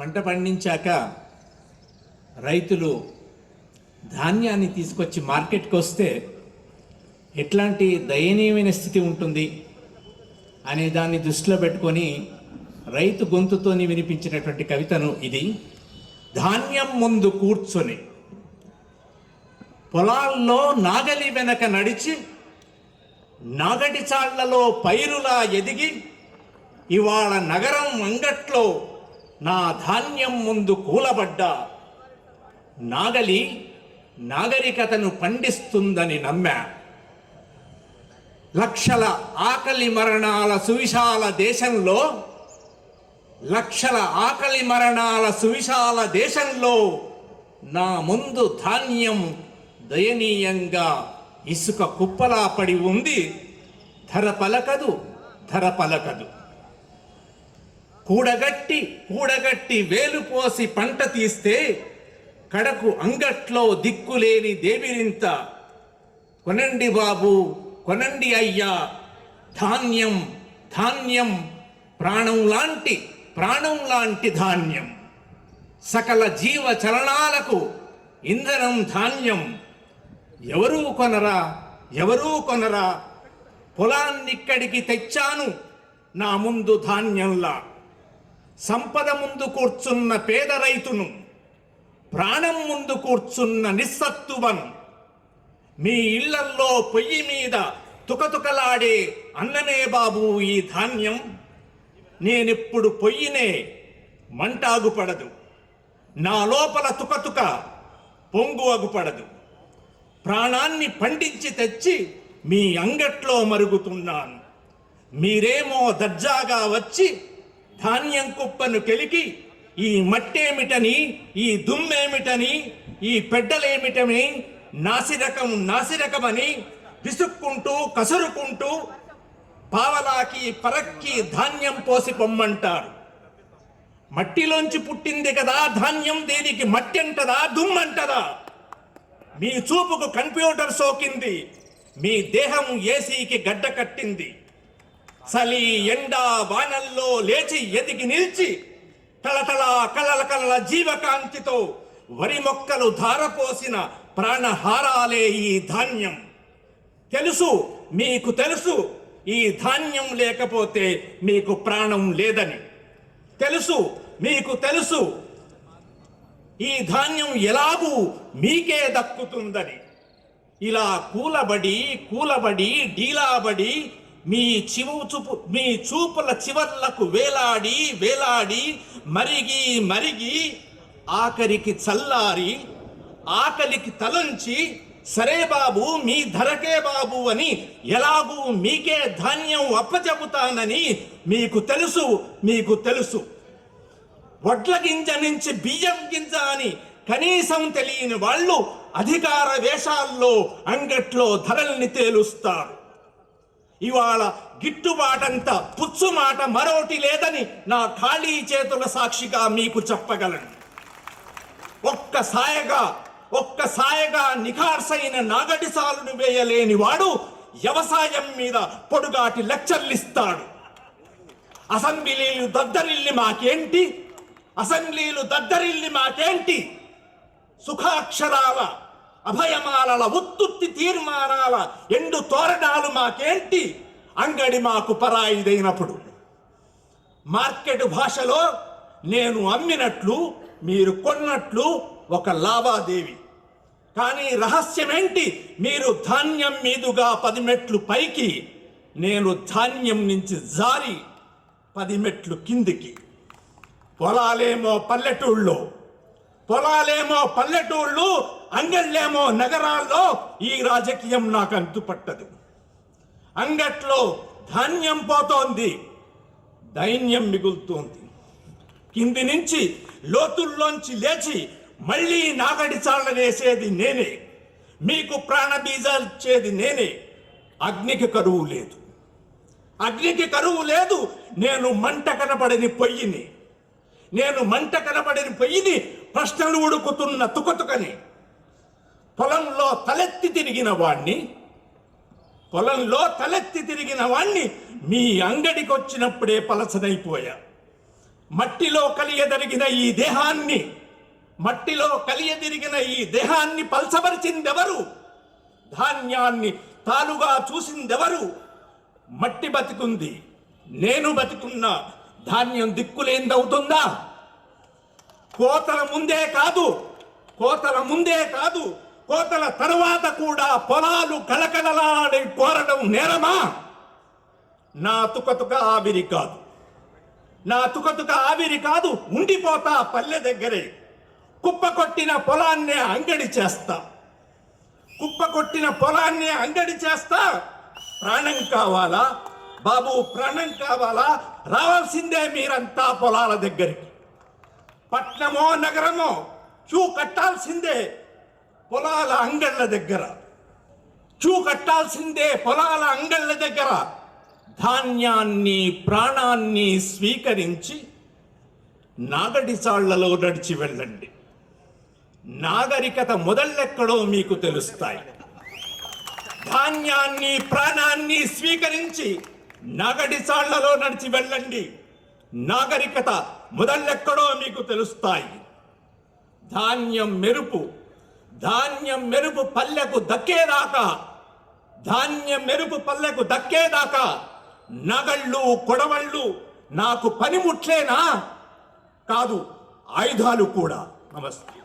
పంట పండించాక రైతులు ధాన్యాన్ని తీసుకొచ్చి మార్కెట్కి వస్తే ఎట్లాంటి దయనీయమైన స్థితి ఉంటుంది అనే దాన్ని దృష్టిలో పెట్టుకొని రైతు గొంతుతోని వినిపించినటువంటి కవితను ఇది. ధాన్యం ముందు కూర్చొని పొలాల్లో నాగలి వెనక నడిచి నాగటి చాళ్లలో పైరులా ఎదిగి ఇవాళ నగరం అంగట్లో నా ధాన్యం ముందు కూలబడ్డా నాగలి నాగరికతను పండిస్తుందని నమ్మా. లక్షల ఆకలి మరణాల సువిశాల దేశంలో నా ముందు ధాన్యం దయనీయంగా ఇసుక కుప్పలా పడి ఉంది. ధర పలకదు. కూడగట్టి వేలు పోసి పంట తీస్తే కడకు అంగట్లో దిక్కులేని దేవిరింత. కొనండి బాబు, కొనండి అయ్యా, ధాన్యం ప్రాణం లాంటి ధాన్యం. సకల జీవ చలనాలకు ఇంధనం ధాన్యం. ఎవరూ కొనరా పొలాన్నిక్కడికి తెచ్చాను నా ముందు ధాన్యంలా. సంపద ముందు కూర్చున్న పేద రైతును, ప్రాణం ముందు కూర్చున్న నిస్సత్తువను, మీ ఇళ్లల్లో పొయ్యి మీద తుకతుకలాడే అన్నమే బాబు ఈ ధాన్యం. నేనిప్పుడు పొయ్యినే మంట ఆగుపడదు, నా లోపల తుకతుక పొంగు అగుపడదు. ప్రాణాన్ని పండించి తెచ్చి మీ అంగట్లో మరుగుతున్నాను. మీరేమో దర్జాగా వచ్చి ధాన్యం కుప్పను కెలికి ఈ మట్టేమిటని, ఈ దుమ్మేమిటని, ఈ పెడ్డలేమిటని, నాసిరకమని విసుక్కుంటూ కసురుకుంటూ పావలాకి పరక్కి ధాన్యం పోసి పొమ్మంటారు. మట్టిలోంచి పుట్టింది కదా ధాన్యం, దీనికి మట్టి అంటదా దుమ్మంటదా? మీ చూపుకు కంప్యూటర్ సోకింది, మీ దేహం ఏసీకి గడ్డ కట్టింది. చలి ఎండ వానల్లో లేచి ఎదిగి నిలిచి కలల జీవకాంతితో వరి మొక్కలు ధారపోసిన ప్రాణహారాలే ఈ ధాన్యం. మీకు తెలుసు ఈ ధాన్యం లేకపోతే మీకు ప్రాణం లేదని. మీకు తెలుసు ఈ ధాన్యం ఎలాగూ మీకే దక్కుతుందని. ఇలా కూలబడి డీలాబడి మీ చూపుల చివర్లకు వేలాడి మరిగి ఆఖరికి చల్లారి ఆకలికి తలంచి సరే బాబు మీ ధరకే బాబు అని ఎలాగూ మీకే ధాన్యం అప్పచెబుతానని మీకు తెలుసు. వడ్ల గింజ నుంచి బియ్యం గింజ అని కనీసం తెలియని వాళ్ళు అధికార వేషాల్లో అంగట్లో ధరల్ని తేలుస్తారు. ఇవాళ గిట్టుబాటంత పుచ్చు మాట మరోటి లేదని నా ఖాళీ చేతుల సాక్షిగా మీకు చెప్పగలను. ఒక్కసాయగా నిఖార్సైన నాగటిసాలును వేయలేని వాడు వ్యవసాయం మీద పొడుగాటి లెక్చర్లిస్తాడు. అసెంబ్లీలు దద్దరిల్లి మాకేంటి? సుఖాక్షరాల అభయమాలల ఉత్తుత్తి తీర్మానాల ఎండు తోరణాలు మాకేంటి? అంగడి మాకు పరాయిదైనప్పుడు. మార్కెట్ భాషలో నేను అమ్మినట్లు మీరు కొన్నట్లు ఒక లావాదేవి. కానీ రహస్యమేంటి? మీరు ధాన్యం మీదుగా 10 మెట్లు పైకి, నేను ధాన్యం నుంచి జారి 10 మెట్లు కిందికి. పొలాలేమో పల్లెటూళ్ళు, అంగళ్ళేమో నగరాల్లో. ఈ రాజకీయం నాకు అంతుపట్టదు. అంగట్లో ధాన్యం పోతోంది, దైన్యం మిగులుతోంది. కింది నుంచి లోతుల్లోంచి లేచి మళ్ళీ నాగడి చాళ్ళనేసేది నేనే, మీకు ప్రాణబీజాలు ఇచ్చేది నేనే. అగ్నికి కరువు లేదు. నేను మంట కనపడని పొయ్యిని, ప్రశ్నలు ఉడుకుతున్న తుకతుకని. పొలంలో తలెత్తి తిరిగిన వాణ్ణి మీ అంగడికి వచ్చినప్పుడే పలసనైపోయా. మట్టిలో కలియదిరిగిన ఈ దేహాన్ని పల్చబరిచిందెవరు? ధాన్యాన్ని తాలుగా చూసిందెవరు? మట్టి బతికుంది, నేను బతికున్నా. ధాన్యం దిక్కులేందవుతుందా? కోతల ముందే కాదు కోతల తరువాత కూడా పొలాలు కలకలలాడి కోరడం నేరమా? నా తుకతుక ఆవిరి కాదు, ఉండిపోతా పల్లె దగ్గరే. కుప్పకొట్టిన పొలాన్నే అంగడి చేస్తా. ప్రాణం కావాలా బాబు? ప్రాణం కావాలా? రావాల్సిందే మీరంతా పొలాల దగ్గరికి. పట్నమో నగరమో క్యూ కట్టాల్సిందే పొలాల అంగళ్ళ దగ్గర. ధాన్యాన్ని ప్రాణాన్ని స్వీకరించి నాగడి చాళ్లలో నడిచి వెళ్ళండి. నాగరికత మొదళ్ళెక్కడో మీకు తెలుస్తాయి. ధాన్యాన్ని ప్రాణాన్ని స్వీకరించి నాగడి చాళ్లలో నడిచి వెళ్ళండి. నాగరికత మొదళ్ళెక్కడో మీకు తెలుస్తాయి. ధాన్యం మెరుపు పల్లెకు దక్కేదాకా నగళ్ళు కొడవళ్ళు నాకు పనిముట్లేనా? కాదు, ఆయుధాలు కూడా. నమస్తే.